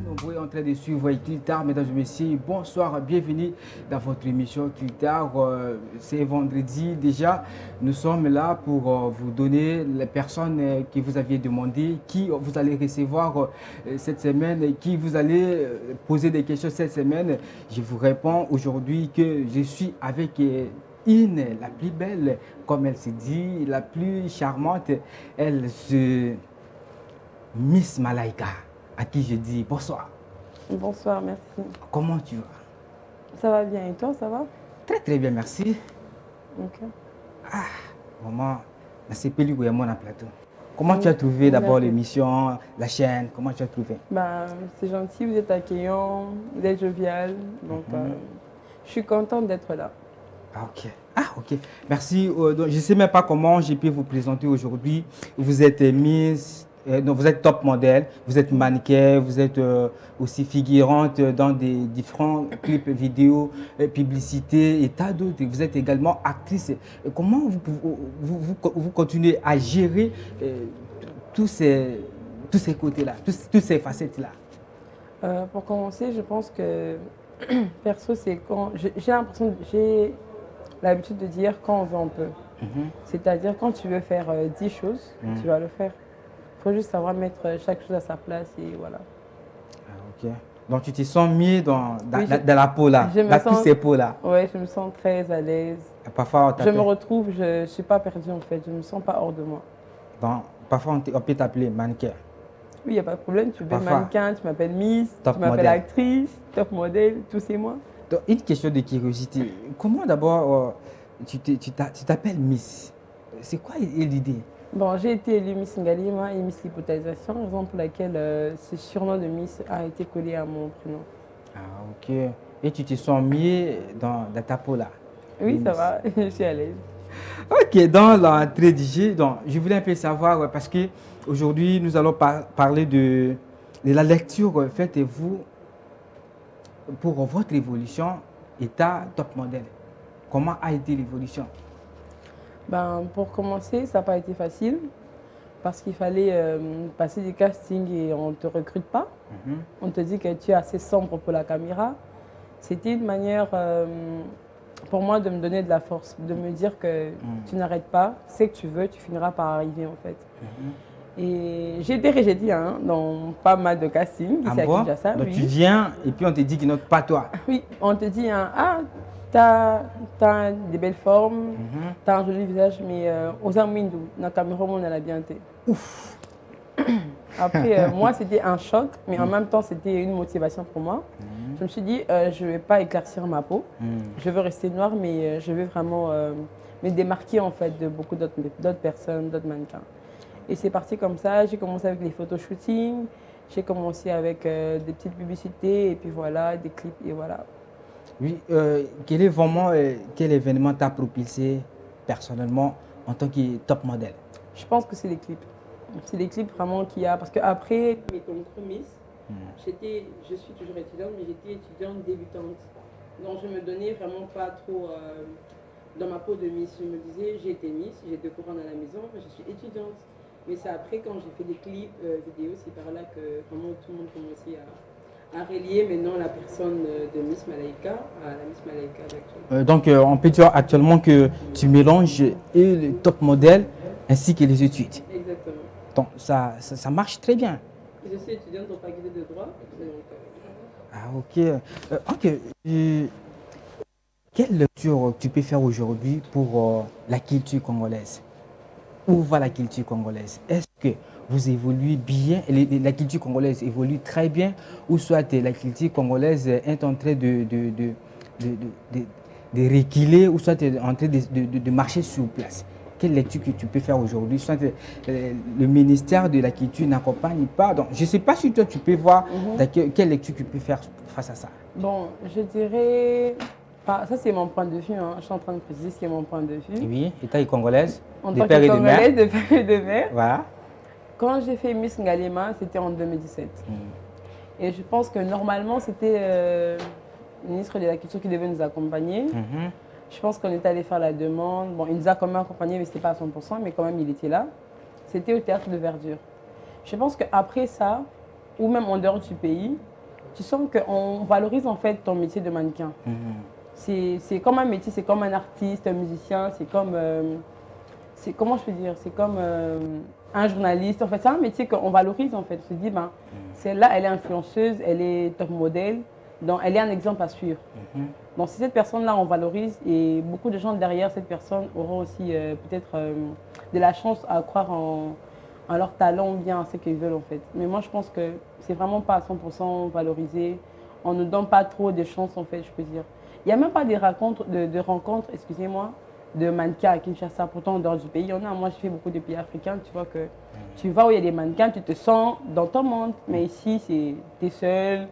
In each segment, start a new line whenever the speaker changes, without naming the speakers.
nombreux en train de suivre Cultar, mesdames et messieurs. Bonsoir, bienvenue dans votre émission Cultar. C'est vendredi déjà. Nous sommes là pour vous donner les personnes que vous aviez demandé, qui vous allez recevoir cette semaine, qui vous allez poser des questions cette semaine. Je vous réponds aujourd'hui que je suis avec la plus belle, comme elle se dit, la plus charmante. Elle se... Miss Malaika, à qui je dis bonsoir.
Bonsoir, merci.
Comment tu vas?
Ça va bien et toi, ça va?
Très très bien, merci.
Ok.
Ah, maman, c'est Peli Gouyamon en plateau. Comment tu as trouvé d'abord l'émission, la chaîne? Comment tu as trouvé?
Bah, c'est gentil, vous êtes accueillant, vous êtes jovial. Donc, je suis contente d'être là.
Ah, ok. Ah, ok. Merci. Donc, je ne sais même pas comment j'ai pu vous présenter aujourd'hui. Vous êtes Miss. Donc vous êtes top modèle, vous êtes mannequin, vous êtes aussi figurante dans des différents clips vidéo, publicités et tas d'autres. Vous êtes également actrice. Comment vous continuez à gérer tous ces côtés-là, toutes ces facettes-là?
Pour commencer, je pense que perso, c'est quand j'ai l'habitude de dire quand on veut, on peut. C'est-à-dire quand tu veux faire 10 choses, tu vas le faire. Il faut juste savoir mettre chaque chose à sa place et voilà.
Ah, ok. Donc tu te sens mieux dans la peau là, dans ces peaux là.
Oui, je me sens très à l'aise.
Parfois,
je me retrouve, je ne suis pas perdue en fait, je ne me sens pas hors de moi.
Donc, parfois on peut t'appeler mannequin.
Oui, il n'y a pas de problème, tu m'appelles mannequin, tu m'appelles Miss, tu m'appelles actrice, top modèle, tout c'est moi.
Donc, une question de curiosité, comment d'abord tu t'appelles Miss? C'est quoi l'idée?
Bon, j'ai été élue Miss Ngalima et Miss Hypothèsation, raison pour laquelle ce surnom de Miss a été collé à mon prénom.
Ah, ok. Et tu te sens mieux dans ta peau là?
Oui, ça va, je suis à l'aise.
Ok, dans l'entrée du jeu, je voulais un peu savoir, parce qu'aujourd'hui, nous allons parler de la lecture. Faites-vous pour votre évolution, état top modèle. Comment a été l'évolution?
Ben, pour commencer, ça n'a pas été facile parce qu'il fallait passer des castings et on ne te recrute pas. On te dit que tu es assez sombre pour la caméra. C'était une manière pour moi de me donner de la force, de me dire que tu n'arrêtes pas, c'est que tu veux, tu finiras par arriver en fait. Et j'ai été rejetée dans pas mal de castings.
Ah bon? Donc oui. Tu viens et puis on te dit que non, pas toi.
Oui, on te dit t'as des belles formes, t'as un joli visage, mais aux amindou, dans la caméra, on a la bien été.
Ouf.
Après, moi, c'était un choc, mais en même temps, c'était une motivation pour moi. Je me suis dit, je ne vais pas éclaircir ma peau. Je veux rester noire, mais je veux vraiment me démarquer en fait de beaucoup d'autres personnes, d'autres mannequins. Et c'est parti comme ça. J'ai commencé avec les photoshootings, j'ai commencé avec des petites publicités, et puis voilà, des clips, et voilà.
Oui, quel événement t'a propulsé personnellement en tant que top modèle?
Je pense que c'est les clips. C'est les clips vraiment qu'il y a. Parce qu'après mes concours Miss, je suis toujours étudiante, mais j'étais étudiante débutante. Donc je me donnais vraiment pas trop dans ma peau de Miss. Je me disais, j'ai été Miss, j'ai des courants à la maison, je suis étudiante. Mais c'est après, quand j'ai fait des clips vidéo, c'est par là que vraiment tout le monde commençait à relier maintenant la personne de Miss Malaika à la Miss Malaika actuelle.
Donc on peut dire actuellement que tu mélanges et le top modèle ainsi que les études.
Exactement.
Donc ça marche très bien.
Je suis étudiante en faculté de droit.
Ah ok. Quelle lecture tu peux faire aujourd'hui pour la culture congolaise? Où va la culture congolaise? Est-ce que vous évoluez bien, la culture congolaise évolue très bien, ou soit la culture congolaise est en train de reculer, ou soit en train de marcher sur place? Quelle lecture que tu peux faire aujourd'hui? Soit le ministère de la culture n'accompagne pas. Donc, je ne sais pas si toi tu peux voir quelle lecture tu peux faire face à ça.
Bon, je dirais... Ça, c'est mon point de vue. Je suis en train de préciser ce qui est mon point de vue.
Oui, État congolaise,
de père et de mère. De père et de mère.
Voilà.
Quand j'ai fait Miss Ngalima, c'était en 2017. Et je pense que normalement, c'était le ministre de la Culture qui devait nous accompagner. Je pense qu'on est allé faire la demande. Bon, il nous a quand même accompagnés, mais ce n'était pas à 100%, mais quand même, il était là. C'était au Théâtre de Verdure. Je pense qu'après ça, ou même en dehors du pays, tu sens qu'on valorise en fait ton métier de mannequin. C'est comme un métier, c'est comme un artiste, un musicien, c'est comme, comment je peux dire, c'est comme un journaliste. En fait, c'est un métier qu'on valorise en fait. On se dit, ben, celle-là, elle est influenceuse, elle est top modèle, donc elle est un exemple à suivre. Donc si cette personne-là, on valorise, et beaucoup de gens derrière cette personne auront aussi peut-être de la chance à croire en leur talent ou bien à ce qu'ils veulent en fait. Mais moi, je pense que c'est vraiment pas à 100% valorisé. On ne donne pas trop de chance en fait, je peux dire. Il n'y a même pas des rencontres, excusez-moi, de mannequins à Kinshasa. Pourtant, en dehors du pays, il y en a. Moi, je fais beaucoup de pays africains. Tu vois que tu vas où il y a des mannequins, tu te sens dans ton monde. Mais ici, tu es seul,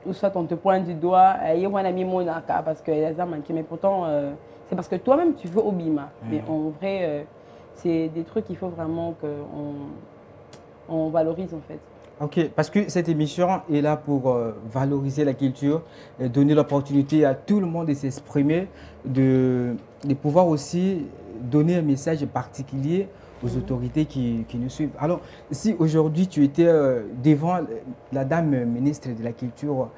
ou soit on te pointe du doigt. Il y a un ami monaka parce qu'il y a des mannequins. Mais pourtant, c'est parce que toi-même, tu veux au Bima. Mais en vrai, c'est des trucs qu'il faut vraiment qu'on valorise en fait.
Ok, parce que cette émission est là pour valoriser la culture, donner l'opportunité à tout le monde de s'exprimer, de pouvoir aussi donner un message particulier aux autorités qui nous suivent. Alors, si aujourd'hui tu étais devant la dame ministre de la Culture,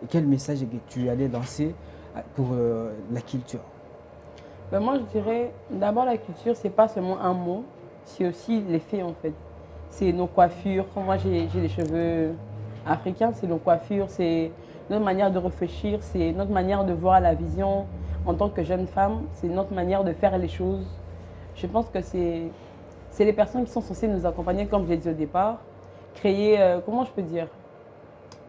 quel message que tu allais lancer pour la culture?
Ben moi, je dirais, d'abord la culture, c'est pas seulement un mot, c'est aussi les faits en fait. C'est nos coiffures. Moi, j'ai les cheveux africains, c'est nos coiffures, c'est notre manière de réfléchir, c'est notre manière de voir la vision en tant que jeune femme, c'est notre manière de faire les choses. Je pense que c'est les personnes qui sont censées nous accompagner, comme j'ai dit au départ, créer, comment je peux dire,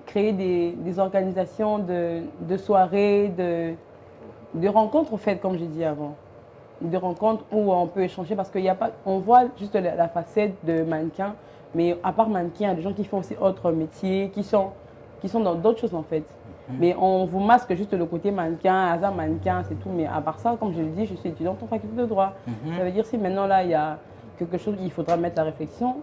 créer des organisations de soirées, de rencontres, en fait, comme j'ai dit avant. De rencontres où on peut échanger parce qu'il y a pas, on voit juste la facette de mannequin, mais à part mannequin, il y a des gens qui font aussi autres métiers, qui sont dans d'autres choses en fait. Mais on vous masque juste le côté mannequin, hasard mannequin, c'est tout. Mais à part ça, comme je le dis, je suis étudiante en faculté de droit. Ça veut dire si maintenant là, il y a quelque chose qu'il faudra mettre la réflexion,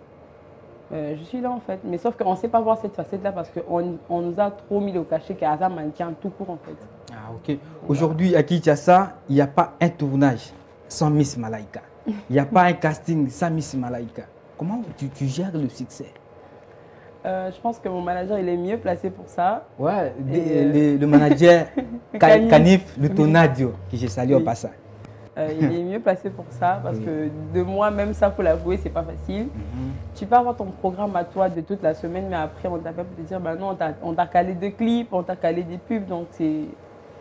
je suis là en fait. Mais sauf qu'on ne sait pas voir cette facette-là parce qu'on nous a trop mis le cachet qu'à hasard mannequin tout court en fait.
Ah ok. Aujourd'hui, à Kinshasa, il n'y a pas un tournage sans Miss Malaika. Il n'y a pas un casting sans Miss Malaika. Comment tu gères le succès?
Je pense que mon manager, il est mieux placé pour ça.
Ouais, le manager Canif, le Tonadio, que j'ai salué au passage.
Il est mieux placé pour ça parce que de moi-même, ça, il faut l'avouer, c'est pas facile. Tu peux avoir ton programme à toi de toute la semaine, mais après, on t'appelle pour te dire, bah non, on t'a calé des clips, on t'a calé des pubs, donc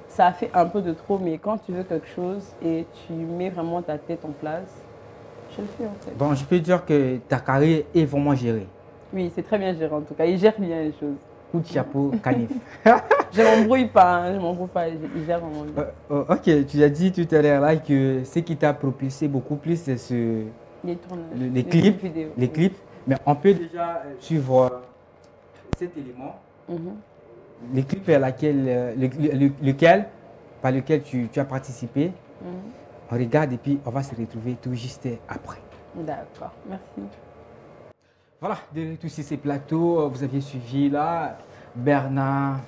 ça a fait un peu de trop, mais quand tu veux quelque chose et tu mets vraiment ta tête en place, je le fais en fait.
Bon, je peux dire que ta carrière est vraiment gérée.
Oui, c'est très bien géré en tout cas, il gère bien les choses.
Coup de chapeau, Canif.
Je m'embrouille pas, hein, je m'embrouille pas, il gère vraiment bien.
Ok, tu as dit tout à l'heure là que ce qui t'a propulsé beaucoup plus, c'est les clips vidéo. Les clips, mais on peut déjà suivre cet élément. Les clips par lequel tu as participé, on regarde et puis on va se retrouver tout juste après.
D'accord, merci.
Voilà, de tous ces plateaux, vous aviez suivi là Bernard,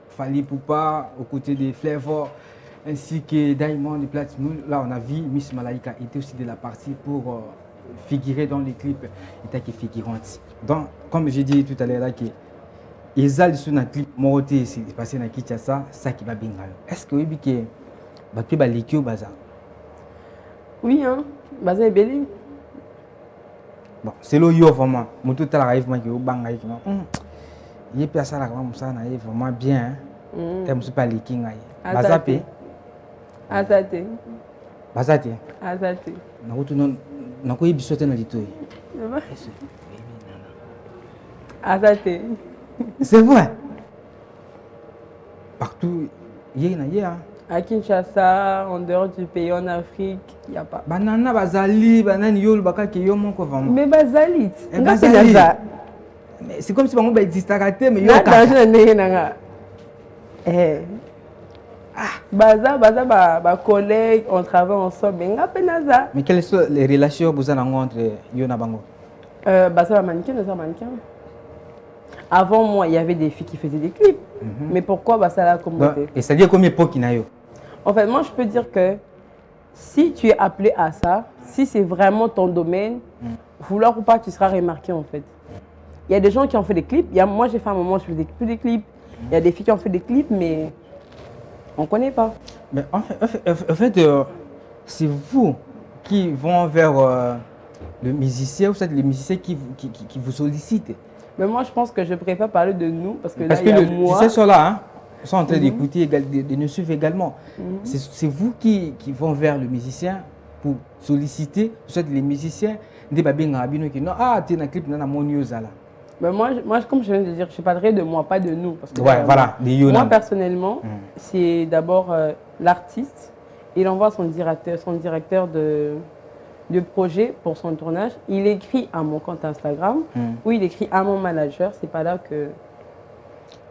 Fally Ipupa, aux côtés de Flavor, ainsi que Diamond de Platinum. Là, on a vu Miss Malaika était aussi de la partie pour figurer dans les clips, était qui figurante. Donc, comme j'ai dit tout à l'heure là, que Ezal sur un clip Moroté, c'est passé dans Kinshasa, ça qui va bien. Est-ce que oui, que tu vas l'équipe au bazar?
Oui, hein, bazar est belé.
Bon, c'est le yo vraiment. Mon tout à l'arrive, moi qui est au bang avec moi. Il y a personne là, comme ça, est vraiment bien. Et je ne suis pas l'équipe. Bazapé.
Azate.
Bazate.
Azate.
Na ko yibi sote na litoyi.
Azate.
C'est vrai. Partout, il y a.
À Kinshasa, en dehors du pays, en Afrique, il n'y a pas.
Banana bazali, banana yol baka ki yo mon ko vraiment.
Mais bazali.
C'est comme si on existe à rater mais yo
ka. Baza collègues, on travaille ensemble, mais ngapenaza.
Mais quelles sont les relations vous avez entre yo na bango?
Baza mannequin, mannequin. Avant moi, il y avait des filles qui faisaient des clips. Mais pourquoi ça l'a commenté?
Et ça dit combien d'époque il y a eu?
En fait, moi, je peux dire que si tu es appelé à ça, si c'est vraiment ton domaine, vouloir ou pas, tu seras remarqué en fait. Il y a des gens qui ont fait des clips. Moi, j'ai fait un moment, je faisais plus des clips. Il y a des filles qui ont fait des clips, mais on ne connaît pas.
Mais en fait, c'est vous qui vont vers le musicien ou c'est les musiciens qui vous sollicitent.
Mais moi, je pense que je préfère parler de nous parce que là,
Parce
il y a moi.
ces sont là, hein, sont en train d'écouter, de nous suivre également. C'est vous qui vont vers le musicien pour solliciter, soit les musiciens, des babines qui non, ah, tu es dans le clip, dans mon news là.
Mais moi, comme je viens de dire, je parlerai de moi, pas de nous. Parce que,
ouais, voilà,
moi, personnellement, c'est d'abord l'artiste. Il envoie son directeur de projet pour son tournage. Il écrit à mon compte Instagram ou il écrit à mon manager. C'est pas là que...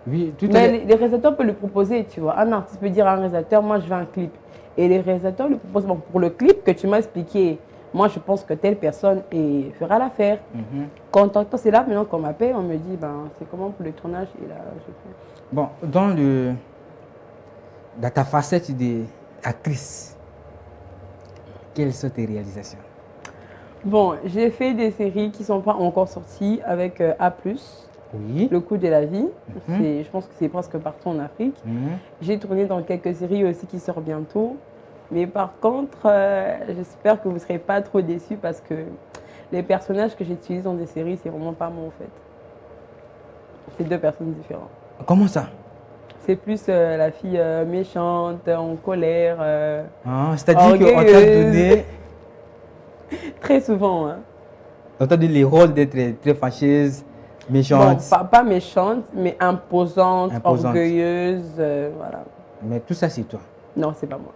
Oui,
mais les réalisateurs peuvent le proposer, tu vois. Un artiste peut dire à un réalisateur, moi, je veux un clip. Et les réalisateurs le proposent. Bon, pour le clip que tu m'as expliqué, moi, je pense que telle personne fera l'affaire. Quand c'est là, maintenant qu'on m'appelle, on me dit, ben, c'est comment pour le tournage? Et là, je fais.
Bon, dans ta facette d'actrice, quelles sont tes réalisations?
Bon, j'ai fait des séries qui ne sont pas encore sorties avec A+,
oui.
Le coût de la vie. Je pense que c'est presque partout en Afrique. J'ai tourné dans quelques séries aussi qui sortent bientôt. Mais par contre, j'espère que vous ne serez pas trop déçus parce que les personnages que j'utilise dans des séries, c'est vraiment pas moi en fait. C'est deux personnes différentes.
Comment ça?
C'est plus la fille méchante, en colère.
C'est-à-dire qu'on t'a donné...
Très souvent. Hein.
On t'a donné les rôles d'être très fâcheuse, méchante.
Bon, pas méchante, mais imposante. Orgueilleuse. Voilà.
Mais tout ça, c'est toi?
Non, c'est pas moi.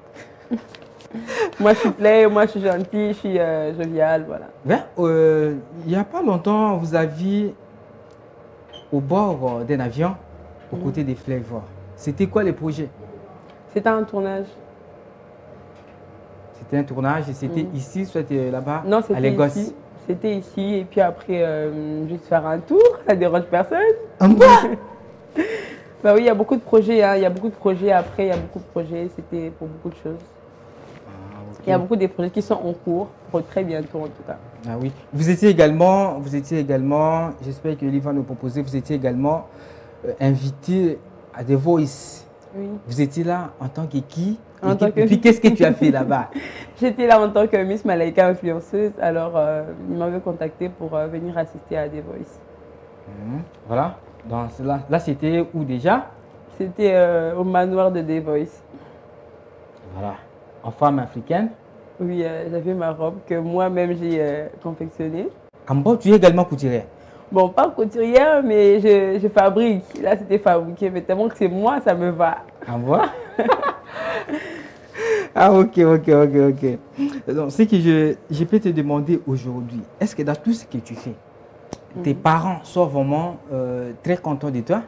Moi, je suis play, moi, je suis gentille, je suis joviale, voilà.
Il n'y a pas longtemps, vous aviez au bord d'un avion, aux côtés des Flavor. C'était quoi les projets?
C'était un tournage.
C'était un tournage et c'était ici, soit là-bas,
non, c'était
à Lagos?
Ici. C'était ici et puis après, juste faire un tour, ça dérange personne. Bah oui, il y a beaucoup de projets, hein. Il y a beaucoup de projets après, il y a beaucoup de projets, c'était pour beaucoup de choses. Il y a beaucoup de projets qui sont en cours, pour très bientôt en tout cas.
Ah oui. Vous étiez également, j'espère que Liv va nous proposer, vous étiez également invité à The Voice. Oui. Vous étiez là en tant que qui? Et puis qu'est-ce que tu as fait là-bas?
J'étais là en tant que Miss Malaika influenceuse, alors il m'avait contacté pour venir assister à The Voice.
Voilà. Donc, là c'était où déjà?
C'était au manoir de The Voice.
Voilà. En femme africaine?
Oui, j'avais ma robe que moi-même j'ai confectionnée.
En bas, tu es également couturière?
Bon, pas couturière, mais je fabrique. Là, c'était fabriqué, mais tellement que c'est moi, ça me va.
En bas? Ah, ok. Donc, ce que je peux te demander aujourd'hui, est-ce que dans tout ce que tu fais, tes parents sont vraiment très contents de toi?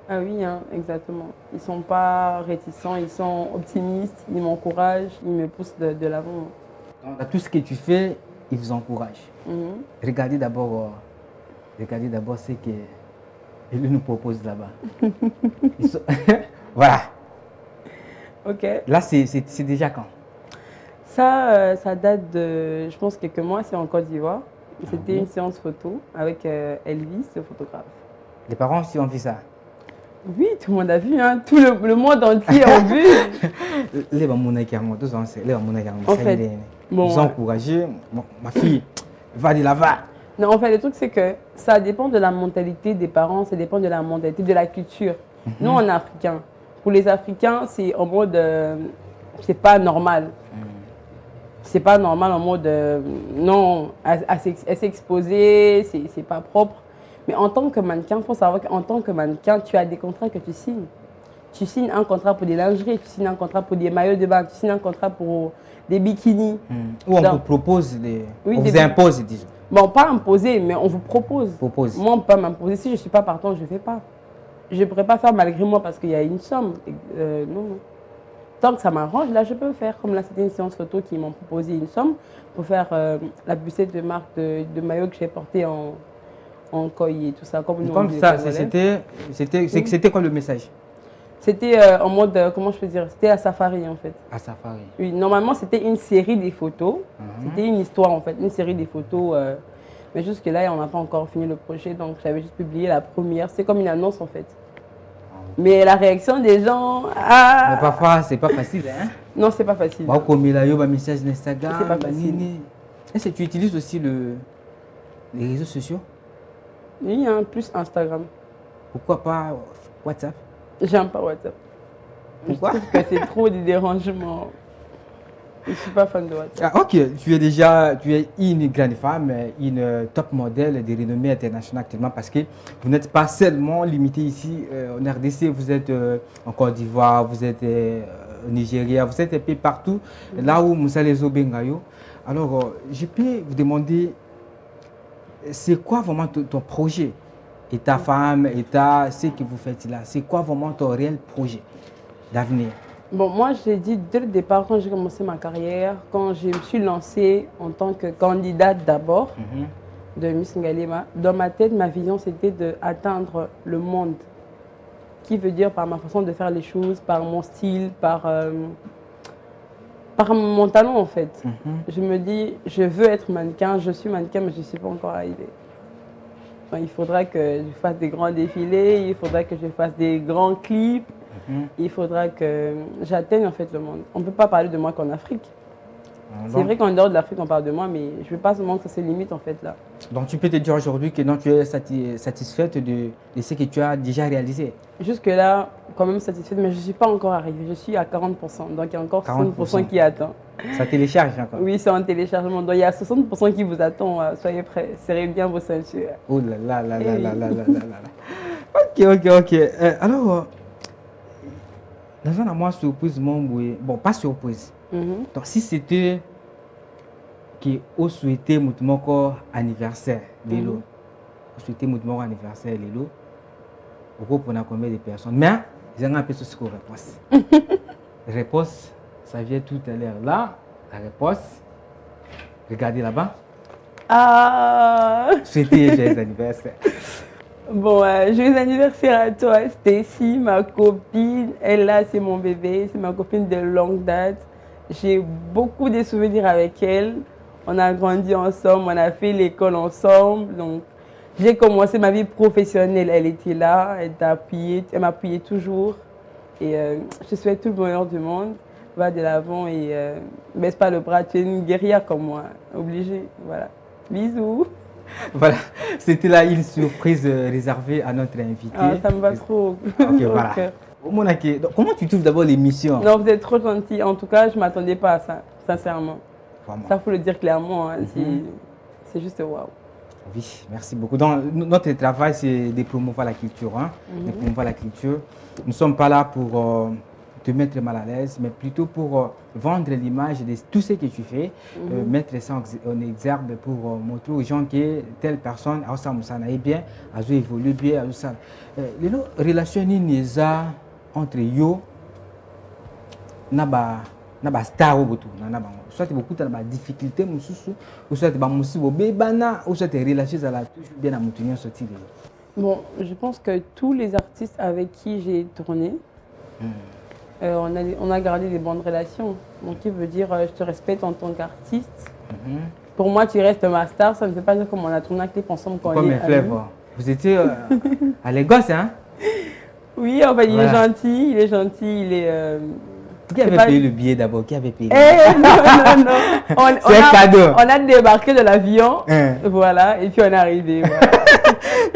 Ah oui, hein, exactement. Ils ne sont pas réticents, ils sont optimistes, ils m'encouragent, ils me poussent de l'avant.
Dans tout ce que tu fais, ils vous encouragent. Regardez d'abord ce qu'ils nous proposent là-bas. Voilà.
Ok.
Là, c'est déjà quand?
Ça date de, je pense, quelques mois, c'est en Côte d'Ivoire. C'était une séance photo avec Elvis, le photographe.
Les parents aussi ont vu ça?
Oui, tout le monde a vu, hein. Tout le monde entier a vu.
Les
en fait,
ils ont encouragé. Ma fille, va de là-bas.
Non, en fait, le truc, c'est que ça dépend de la mentalité des parents, ça dépend de la mentalité, de la culture. Nous, on est africains. Pour les Africains, c'est en mode, c'est pas normal. C'est pas normal en mode, non, à s'exposer, c'est pas propre. Mais en tant que mannequin, il faut savoir qu'en tant que mannequin, tu as des contrats que tu signes. Tu signes un contrat pour des lingeries, tu signes un contrat pour des maillots de bain, tu signes un contrat pour des bikinis.
Ou on vous propose, on vous impose, disons.
Bon, pas imposer, mais on vous propose. Moi, on ne peut pas m'imposer. Si je ne suis pas partant, je ne fais pas. Je ne pourrais pas faire malgré moi parce qu'il y a une somme. Non. Tant que ça m'arrange, là, je peux faire. Comme là, c'était une séance photo qui m'ont proposé une somme pour faire la bucette de marque de maillot que j'ai porté en coille et tout ça.
Comme ça, c'était quoi le message?
C'était en mode, comment je peux dire, c'était à Safari en fait.
À Safari?
Oui, normalement c'était une série des photos. C'était une histoire en fait, une série des photos. Mais jusque là, on n'a pas encore fini le projet, donc j'avais juste publié la première. C'est comme une annonce en fait. Mais la réaction des gens... Ah...
Mais parfois, c'est pas facile. Hein?
Non, c'est pas facile.
Bah, comme il a eu un message d'Instagram.
C'est pas facile.
Est-ce que tu utilises aussi les réseaux sociaux?
Oui, hein, plus Instagram.
Pourquoi pas WhatsApp?
J'aime pas WhatsApp.
Pourquoi?
Je trouve que c'est trop de dérangements. Je ne suis pas fan de WhatsApp.
Ah, ok, tu es une grande femme, une top modèle de renommée internationale actuellement parce que vous n'êtes pas seulement limité ici en RDC, vous êtes en Côte d'Ivoire, vous êtes au Nigeria, vous êtes un peu partout, là où Moussa Lezo Bengayo. Alors, je peux vous demander, c'est quoi vraiment ton projet? Et ta femme, et ce que vous faites là, c'est quoi vraiment ton réel projet d'avenir?
Bon, moi, j'ai dit dès le départ, quand j'ai commencé ma carrière, quand je me suis lancée en tant que candidate d'abord de Miss Ngalema, dans ma tête, ma vision, c'était d'atteindre le monde. Qui veut dire par ma façon de faire les choses, par mon style, par mon talent, en fait. Je me dis, je veux être mannequin, je suis mannequin, mais je ne suis pas encore arrivée. Enfin, il faudra que je fasse des grands défilés, il faudra que je fasse des grands clips. Il faudra que j'atteigne en fait le monde. On ne peut pas parler de moi qu'en Afrique. C'est vrai qu'en dehors de l'Afrique, on parle de moi, mais je ne veux pas seulement que ça se limite en fait là. Donc
tu peux te dire aujourd'hui que non, tu es satisfaite de ce que tu as déjà réalisé?
Jusque-là, quand même satisfaite, mais je ne suis pas encore arrivée. Je suis à 40%, donc il y a encore 60% qui attend.
Ça télécharge encore?
Oui, c'est en téléchargement. Donc il y a 60% qui vous attend. Soyez prêts, serrez bien vos ceintures.
Oh là là là là là là là là. Ok. Alors... dans un amour surprise, bon, pas surprise. Donc, si c'était que vous souhaitez mon anniversaire, Lilo, vous souhaitez mon anniversaire, Lilo, vous prenez combien de personnes? Mais, j'ai un peu de réponse. Réponse, ça vient tout à l'heure. Là, la réponse, regardez là-bas.
Ah!
Souhaitez joyeux anniversaire.
Bon, joyeux anniversaire à toi, Stacy, ma copine. Elle là, c'est mon bébé, c'est ma copine de longue date. J'ai beaucoup de souvenirs avec elle. On a grandi ensemble, on a fait l'école ensemble. Donc, j'ai commencé ma vie professionnelle. Elle était là, elle m'a appuyé toujours. Et je souhaite tout le bonheur du monde. Va de l'avant et baisse pas le bras. Tu es une guerrière comme moi, obligée. Voilà. Bisous.
Voilà, c'était là une surprise réservée à notre invité.
Ah, ça me va trop.
Ok, voilà. Donc, comment tu trouves d'abord l'émission?
Non, vous êtes trop gentil. En tout cas, je ne m'attendais pas à ça, sincèrement. Vraiment. Ça, il faut le dire clairement. Hein. C'est juste waouh.
Oui, merci beaucoup. Donc, notre travail, c'est de promouvoir la culture. Hein? De promouvoir la culture. Nous ne sommes pas là pour te mettre mal à l'aise, mais plutôt pour vendre l'image de tout ce que tu fais, mettre ça en exergue pour montrer aux gens que telle personne a ça bien, a évolué bien, a ça. Les relations nisa entre yo naba star ou tout, soit beaucoup de difficultés, ou soit ou soit relations à la toujours bien à maintenir ce type.
Bon, je pense que tous les artistes avec qui j'ai tourné. On a gardé des bonnes relations. Donc, qui veut dire je te respecte en tant qu'artiste. Pour moi, tu restes ma star. Ça ne veut pas dire qu'on a tourné un clip ensemble quand on est amis.
Vous étiez à Lagos, hein? Oui,
enfin, il est gentil. Il est gentil. Il est.
Qui avait payé le billet d'abord? Qui avait payé?
Non.
C'est un cadeau.
On a débarqué de l'avion. Voilà. Et puis, on est arrivé. Voilà.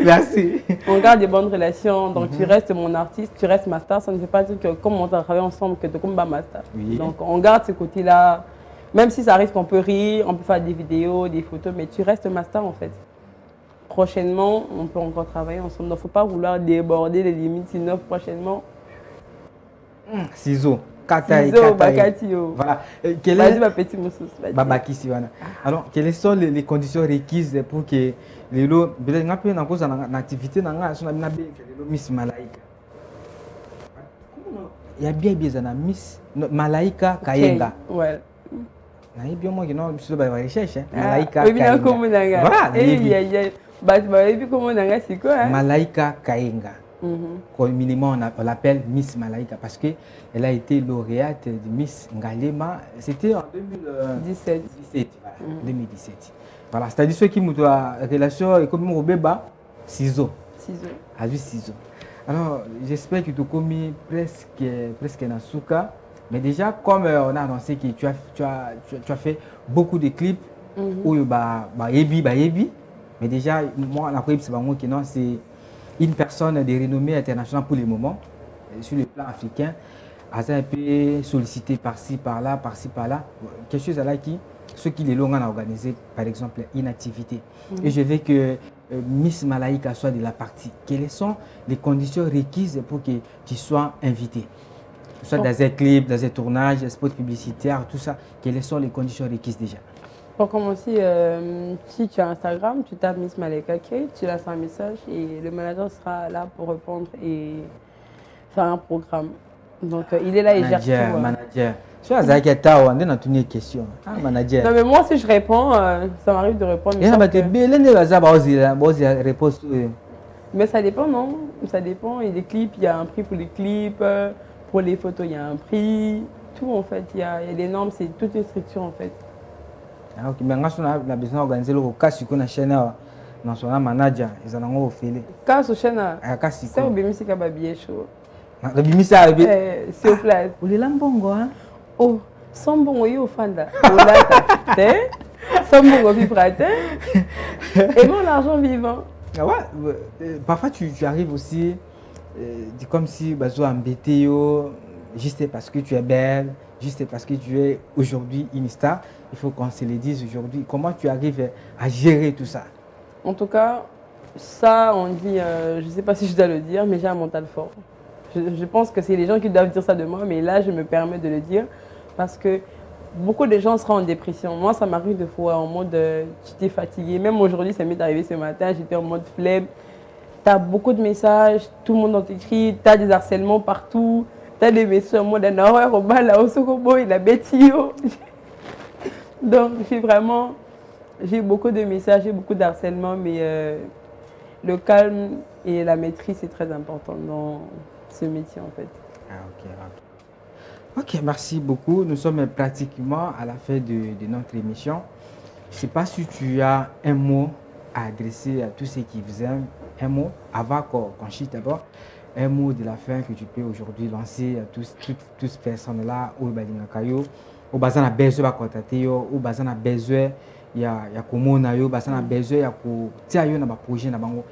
Merci.
On garde des bonnes relations, donc tu restes mon artiste, tu restes ma star. Ça ne veut pas dire que comme on travaille ensemble, que tu es comme ma star. Donc on garde ce côté-là, même si ça arrive qu'on peut rire, on peut faire des vidéos, des photos, mais tu restes ma star en fait. Prochainement, on peut encore travailler ensemble. Il ne faut pas vouloir déborder les limites, sinon prochainement...
Ciseaux.
Ciseaux, Bakatio.
Voilà.
Vas-y, ma petite moussous.
Alors, quelles sont les conditions requises pour que les lots, peut-être que dans une activité, Miss Malaika. Il y a bien Miss Malaika Kayenga.
Ouais.
Il y a bien moi qui n'ont pas de recherche.
Malaika Kayenga. Voilà.
Malaika Kayenga. Communément, on l'appelle Miss Malaika parce qu'elle a été lauréate de Miss Ngalema. C'était en 2017. 2017. Voilà, c'est-à-dire ceux qui ont une relation comme au bébé, ciseaux.
Ciseaux.
A vu ciseaux. Alors, j'espère que tu as commis presque un souka. Mais déjà, comme on a annoncé que tu as fait beaucoup de clips où yebi. Mais déjà, moi, la clip, c'est une personne de renommée internationale pour le moment, sur le plan africain. Elle a un peu sollicité par-ci, par-là. Quelque chose là qui, ceux qui les longs ont organisé, par exemple, une activité. Et je veux que Miss Malaika soit de la partie. Quelles sont les conditions requises pour que tu sois invité? Soit dans un clip, dans un tournage, un spot publicitaire, tout ça. Quelles sont les conditions requises déjà?
Pour commencer, si tu as Instagram, tu tapes Miss Malaika K, tu laisses un message et le manager sera là pour répondre et faire un programme. Donc il est là et gère tout.
Manager. Tu as une question. Manager.
Non mais moi si je réponds, ça m'arrive de répondre. Mais ça dépend, non? Ça dépend. Il y a des clips, il y a un prix pour les clips. Pour les photos, il y a un prix. Tout en fait, il y a des normes, c'est toute une structure en fait.
Ah, ok, mais on a besoin d'organiser le cas sur la chaîne nationale manager. Ils en ont offert.
Cas sur la chaîne, c'est au BMC qui a bien chaud. C'est au place.
Vous l'avez bongo, hein?
Oh, sans bongo, il y a au fanda. Sans bongo, il prête. Et bon, l'argent vivant.
Ah ouais, parfois tu arrives aussi, comme si tu es embêté, juste parce que tu es belle, juste parce que tu es aujourd'hui une star. Il faut qu'on se le dise aujourd'hui. Comment tu arrives à gérer tout ça?
En tout cas, ça, on dit, je ne sais pas si je dois le dire, mais j'ai un mental fort. Je pense que c'est les gens qui doivent dire ça de moi, mais là, je me permets de le dire parce que beaucoup de gens seront en dépression. Moi, ça m'arrive de fois en mode, tu t'es fatigué. Même aujourd'hui, ça m'est arrivé ce matin, j'étais en mode flemme. Tu as beaucoup de messages, tout le monde t'écrit, tu as des harcèlements partout, tu as des messages en mode un horreur au bas, là, au sokobo, il a bêtillé. Donc, j'ai beaucoup de messages, j'ai beaucoup de harcèlement, mais le calme et la maîtrise, c'est très important dans ce métier, en fait.
Ah, ok, merci beaucoup. Nous sommes pratiquement à la fin de notre émission. Je ne sais pas si tu as un mot à adresser à tous ceux qui vous aiment, un mot, avant qu'on chute d'abord, un mot de la fin que tu peux aujourd'hui lancer à toutes ces personnes-là, où au besoin de besoin de contacter, au besoin de besoin il y a comment na yo besoin besoin il y a pour tiens yo na ba projet na bango.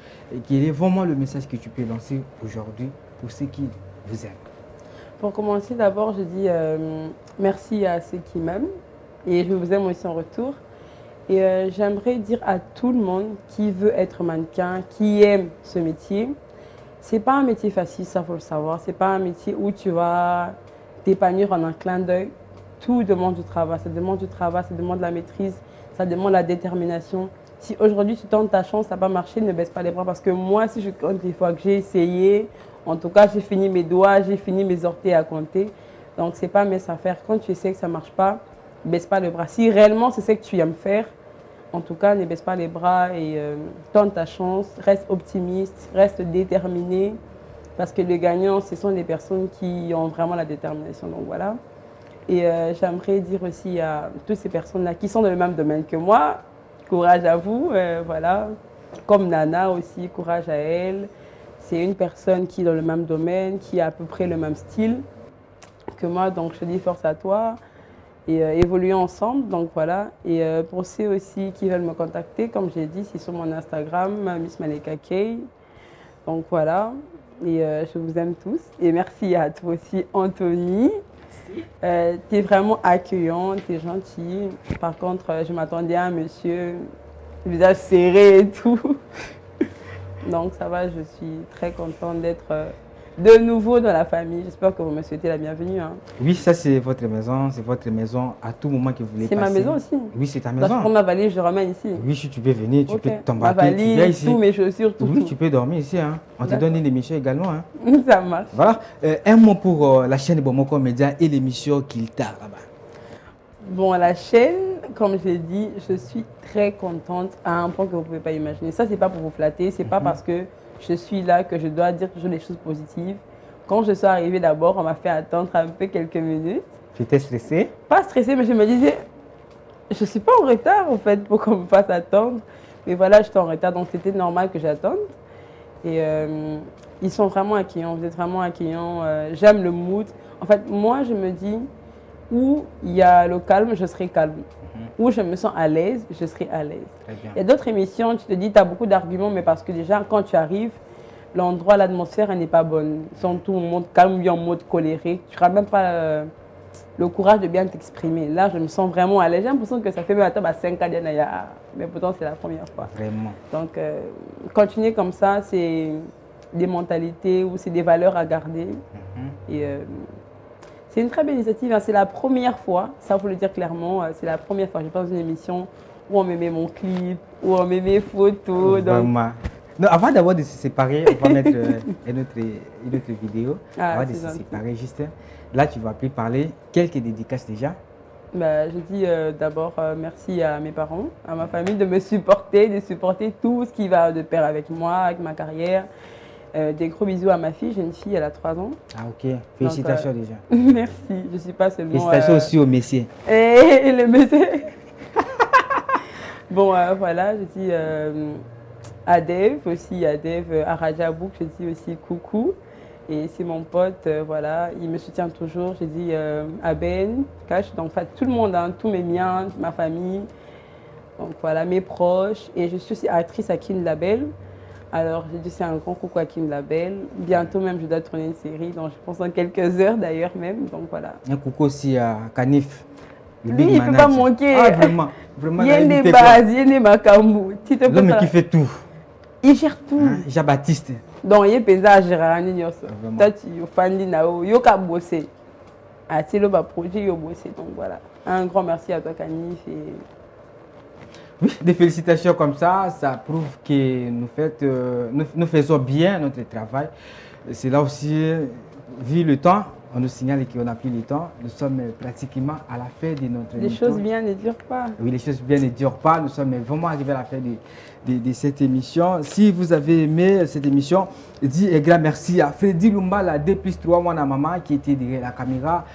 Quel est vraiment le message que tu peux lancer aujourd'hui pour ceux qui vous aiment?
Pour commencer, d'abord, je dis merci à ceux qui m'aiment et je vous aime aussi en retour. Et j'aimerais dire à tout le monde qui veut être mannequin, qui aime ce métier, c'est pas un métier facile, ça faut le savoir. C'est pas un métier où tu vas t'épanouir en un clin d'œil. Tout demande du travail, ça demande du travail, ça demande de la maîtrise, ça demande la détermination. Si aujourd'hui tu tentes ta chance, ça n'a pas marché, ne baisse pas les bras parce que moi, si je compte les fois que j'ai essayé, en tout cas, j'ai fini mes doigts, j'ai fini mes orteils à compter. Donc, ce n'est pas mes affaires. Quand tu essaies que ça ne marche pas, ne baisse pas les bras. Si réellement c'est ce que tu aimes faire, en tout cas, ne baisse pas les bras et tente ta chance, reste optimiste, reste déterminé. Parce que les gagnants, ce sont les personnes qui ont vraiment la détermination. Donc, voilà. Et j'aimerais dire aussi à toutes ces personnes-là qui sont dans le même domaine que moi, courage à vous, voilà. Comme Nana aussi, courage à elle. C'est une personne qui est dans le même domaine, qui a à peu près le même style que moi. Donc je dis force à toi et évoluons ensemble. Donc voilà. Et pour ceux aussi qui veulent me contacter, comme j'ai dit, c'est sur mon Instagram, Miss Malaika K. Donc voilà. Et je vous aime tous. Et merci à toi aussi, Anthony. Tu es vraiment accueillant, tu es gentil. Par contre, je m'attendais à un monsieur, visage serré et tout. Donc ça va, je suis très contente d'être de nouveau dans la famille. J'espère que vous me souhaitez la bienvenue. Hein.
Oui, ça c'est votre maison à tout moment que vous voulez passer.
C'est ma maison aussi.
Oui, c'est ta maison.
Je prends ma valise, je ramène ici.
Oui, si tu peux venir, tu peux t'embarquer.
Ma valise, tous mes chaussures, tout.
Oui, tu peux dormir ici. Hein. On te donne une émission également. Hein.
Ça marche.
Voilà. Un mot pour la chaîne Bomoko Média et l'émission Kiltar là-bas.
Bon, la chaîne, comme je l'ai dit, je suis très contente à un point que vous ne pouvez pas imaginer. Ça, ce n'est pas pour vous flatter, ce n'est pas parce que je suis là que je dois dire toujours des choses positives. Quand je suis arrivée d'abord, on m'a fait attendre un peu quelques minutes.
Tu étais stressée?
Pas stressée, mais je me disais, je ne suis pas en retard en fait pour qu'on me fasse attendre. Mais voilà, j'étais en retard, donc c'était normal que j'attende. Et Ils sont vraiment accueillants, vous êtes vraiment accueillants. J'aime le mood. En fait, moi, je me dis, où il y a le calme, je serai calme. Où je me sens à l'aise, je serai à l'aise. Il y a d'autres émissions, tu te dis, tu as beaucoup d'arguments, mais parce que déjà, quand tu arrives, l'endroit, l'atmosphère, elle n'est pas bonne. Ils sont tout en mode calme ou en mode colérique. Tu n'auras même pas le courage de bien t'exprimer. Là, je me sens vraiment à l'aise. J'ai l'impression que ça fait même 5 ans, mais pourtant, c'est la première fois.
Vraiment.
Donc, continuer comme ça, c'est des mentalités ou c'est des valeurs à garder. Et c'est une très belle initiative. Hein. C'est la première fois, ça il faut le dire clairement, c'est la première fois que je passe dans une émission où on me met mon clip, où on me met mes photos.
Vraiment. Non, avant d'abord de se séparer, on va mettre une autre vidéo. Avant de se séparer, juste là, tu vas plus parler. Quelques dédicaces déjà.
Bah, je dis d'abord merci à mes parents, à ma famille de me supporter, de supporter tout ce qui va de pair avec moi, avec ma carrière. Des gros bisous à ma fille, j'ai une fille, elle a 3 ans.
Ah ok, félicitations déjà.
Merci, je ne suis pas seulement...
Félicitations aussi au messie.
Et le messie. Bon, voilà, je dis à Dave aussi, à Rajabouk, je dis aussi coucou. Et c'est mon pote, voilà, il me soutient toujours. J'ai dit à Ben, Cash, donc tout le monde, hein, tous mes miens, ma famille, donc voilà, mes proches. Et je suis aussi actrice à Kin Label. Alors, j'ai dit c'est un grand coucou à Kin Label. Bientôt même, je dois tourner une série, donc je pense en quelques heures d'ailleurs même, donc voilà.
Un coucou aussi à Kanif.
Lui, il ne peut pas manquer.
Ah, vraiment, vraiment.
Il y a des bases, il y a des macambou.
L'homme qui fait tout.
Il gère tout.
Hein? Jean-Baptiste.
Donc, il y a des à gérer. Toi, tu es fan de Nao. Il y a bossé. Ah, c'est le projet, il a bossé. Donc, voilà. Un grand merci à toi, Kanif. Et...
Oui, des félicitations comme ça prouve que nous faisons bien notre travail. C'est là aussi, vu le temps, on nous signale qu'on n'a plus le temps. Nous sommes pratiquement à la fin de notre émission.
Les choses bien ne durent pas.
Oui, les choses bien ne durent pas. Nous sommes vraiment arrivés à la fin de cette émission. Si vous avez aimé cette émission, dis un grand merci à Freddy Lumba, la 2+3 Mwana Maman, qui était derrière la caméra,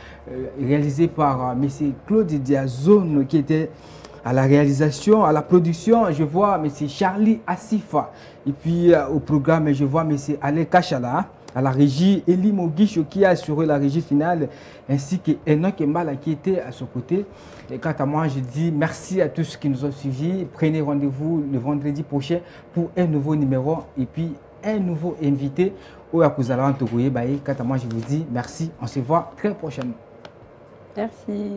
réalisée par M. Claude Diazone, qui était à la réalisation, à la production. Je vois M. Charlie Asifa. Et puis au programme, je vois M. Alain Kachala. À la régie, Eli Moguicho qui a assuré la régie finale, ainsi que Enoch Mbala qui était à son côté. Et quant à moi, je dis merci à tous qui nous ont suivis. Prenez rendez-vous le vendredi prochain pour un nouveau numéro et puis un nouveau invité. Quant à moi, je vous dis merci. On se voit très prochainement.
Merci.